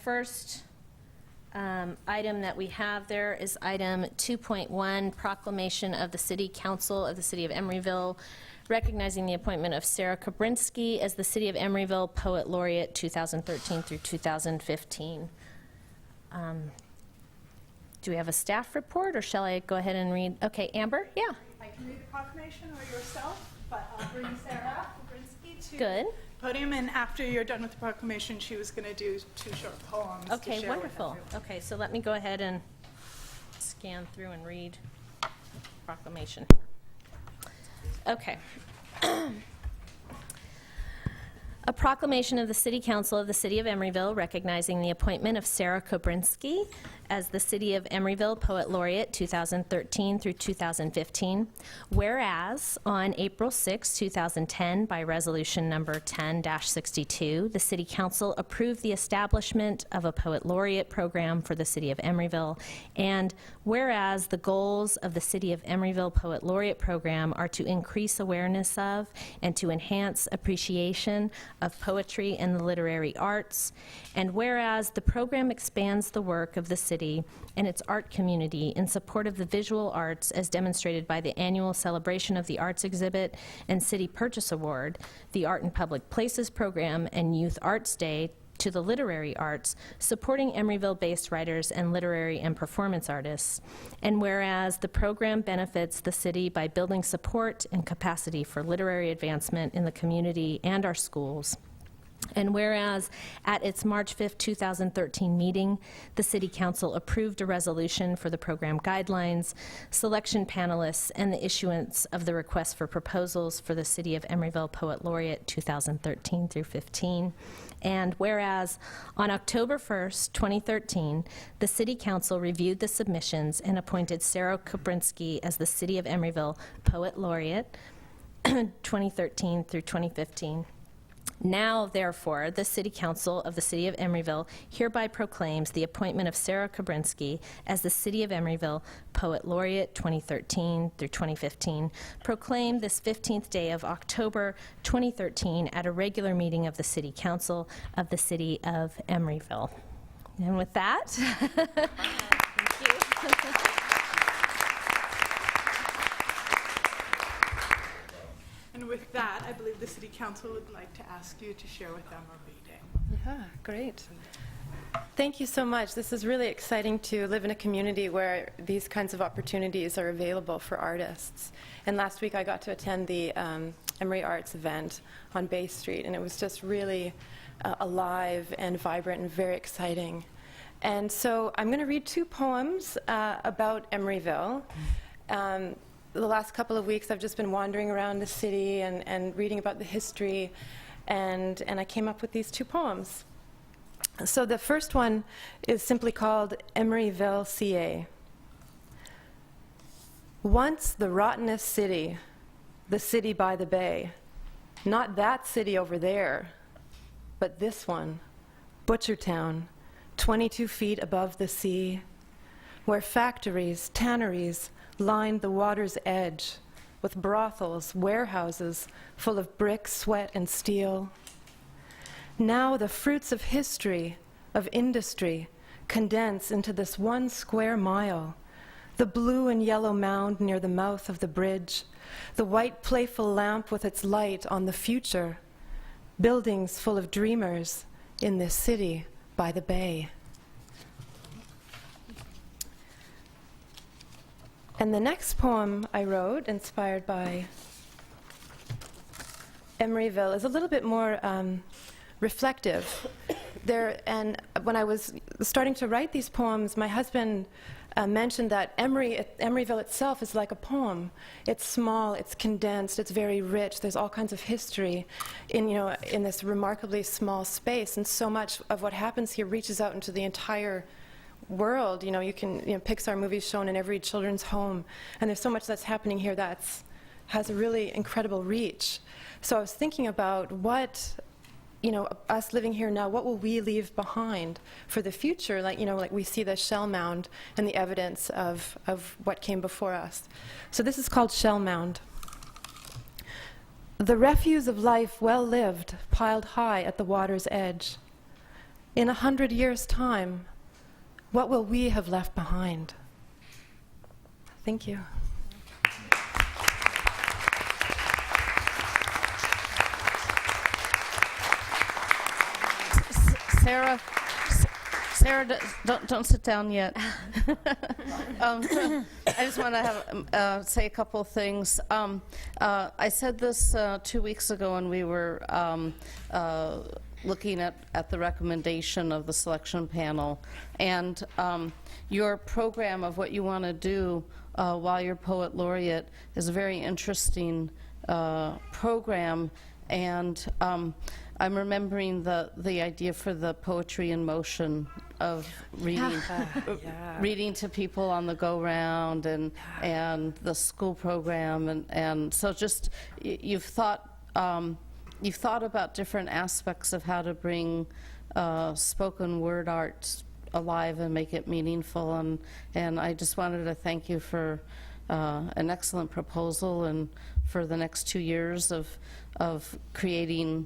first item that we have there is item 2.1, Proclamation of the City Council of the City of Emeryville, recognizing the appointment of Sara Kobrinsky as the City of Emeryville Poet Laureate 2013 through 2015. Do we have a staff report, or shall I go ahead and read? Okay, Amber, yeah. I can read the proclamation or yourself, but I'll bring Sara Kobrinsky to Good. the podium, and after you're done with the proclamation, she was going to do 2 short poems. Okay, to share wonderful. With everyone. Okay, so let me go ahead and scan through and read proclamation. Okay. A proclamation of the City Council of the City of Emeryville recognizing the appointment of Sara Kobrinsky as the City of Emeryville Poet Laureate 2013 through 2015. Whereas on April 6, 2010, by resolution number 10-62, the City Council approved the establishment of a Poet Laureate program for the City of Emeryville. And whereas the goals of the City of Emeryville Poet Laureate program are to increase awareness of and to enhance appreciation of poetry and the literary arts, and whereas the program expands the work of the city and its art community in support of the visual arts as demonstrated by the annual Celebration of the Arts exhibit and City Purchase Award, the Art in Public Places program, and Youth Arts Day to the literary arts, supporting Emeryville-based writers and literary and performance artists. And whereas the program benefits the city by building support and capacity for literary advancement in the community and our schools. And whereas at its March 5, 2013 meeting, the City Council approved a resolution for the program guidelines, selection panelists, and the issuance of the request for proposals for the City of Emeryville Poet Laureate 2013 through 15. And whereas on October 1st, 2013, the City Council reviewed the submissions and appointed Sara Kobrinsky as the City of Emeryville Poet Laureate 2013 through 2015. Now, therefore, the City Council of the City of Emeryville hereby proclaims the appointment of Sara Kobrinsky as the City of Emeryville Poet Laureate 2013 through 2015, proclaimed this 15th day of October 2013 at a regular meeting of the City Council of the City of Emeryville. And with that, thank you. And with that, I believe the City Council would like to ask you to share with them a reading. Yeah, great. Thank you so much. This is really exciting to live in a community where these kinds of opportunities are available for artists. And last week I got to attend the Emery Arts event on Bay Street, and it was just really alive and vibrant and very exciting. And so I'm going to read 2 poems about Emeryville. The last couple of weeks I've just been wandering around the city and reading about the history, and I came up with these 2 poems. So the first one is simply called Emeryville, CA. Once the rottenest city, the city by the bay, not that city over there, but this one, Butchertown, 22 feet above the sea, where factories, tanneries, lined the water's edge with brothels, warehouses full of brick, sweat, and steel. Now the fruits of history, of industry, condense into this 1 square mile. The blue and yellow mound near the mouth of the bridge, the white playful lamp with its light on the future, buildings full of dreamers in this city by the bay. And the next poem I wrote, inspired by Emeryville, is a little bit more reflective. And when I was starting to write these poems, my husband mentioned that Emeryville itself is like a poem. It's small, it's condensed, it's very rich. There's all kinds of history in this remarkably small space, and so much of what happens here reaches out into the entire world. Pixar movies shown in every children's home, and there's so much that's happening here has a really incredible reach. So I was thinking about what, us living here now, what will we leave behind for the future? Like we see the shell mound and the evidence of what came before us. So this is called Shell Mound. The refuse of life well lived, piled high at the water's edge. in 100 years' time, what will we have left behind? Thank you. Sara, don't sit down yet. I just want to say a couple of things. I said this 2 weeks ago when we were looking at the recommendation of the selection panel, and your program of what you want to do while you're Poet Laureate is a very interesting program, and I'm remembering the idea for the poetry in motion of reading, reading to people on the go-round, and the school program, and so just you've thought about different aspects of how to bring spoken word art alive and make it meaningful, and I just wanted to thank you for an excellent proposal and for the next 2 years of creating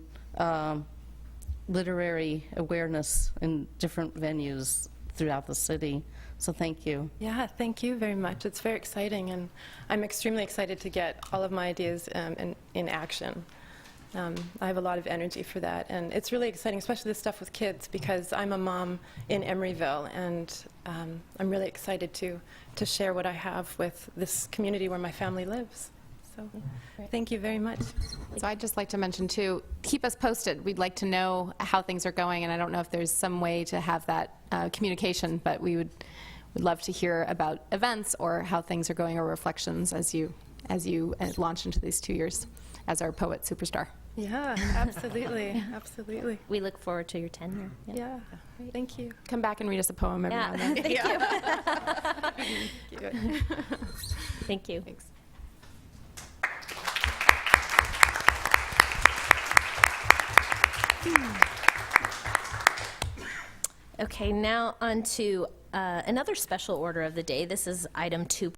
literary awareness in different venues throughout the city. So thank you. Yeah, thank you very much. It's very exciting, and I'm extremely excited to get all of my ideas in action. I have a lot of energy for that, and it's really exciting, especially the stuff with kids, because I'm a mom in Emeryville, and I'm really excited to share what I have with this community where my family lives. So thank you very much. So I'd just like to mention, too, keep us posted. We'd like to know how things are going, and I don't know if there's some way to have that communication, but we would love to hear about events or how things are going or reflections as you launch into these 2 years as our poet superstar. Yeah, absolutely, absolutely. We look forward to your tenure. Yeah, thank you. Come back and read us a poem every now and then. Thank you. Thank you. Thanks. Okay, now on to another special order of the day. This is item 2.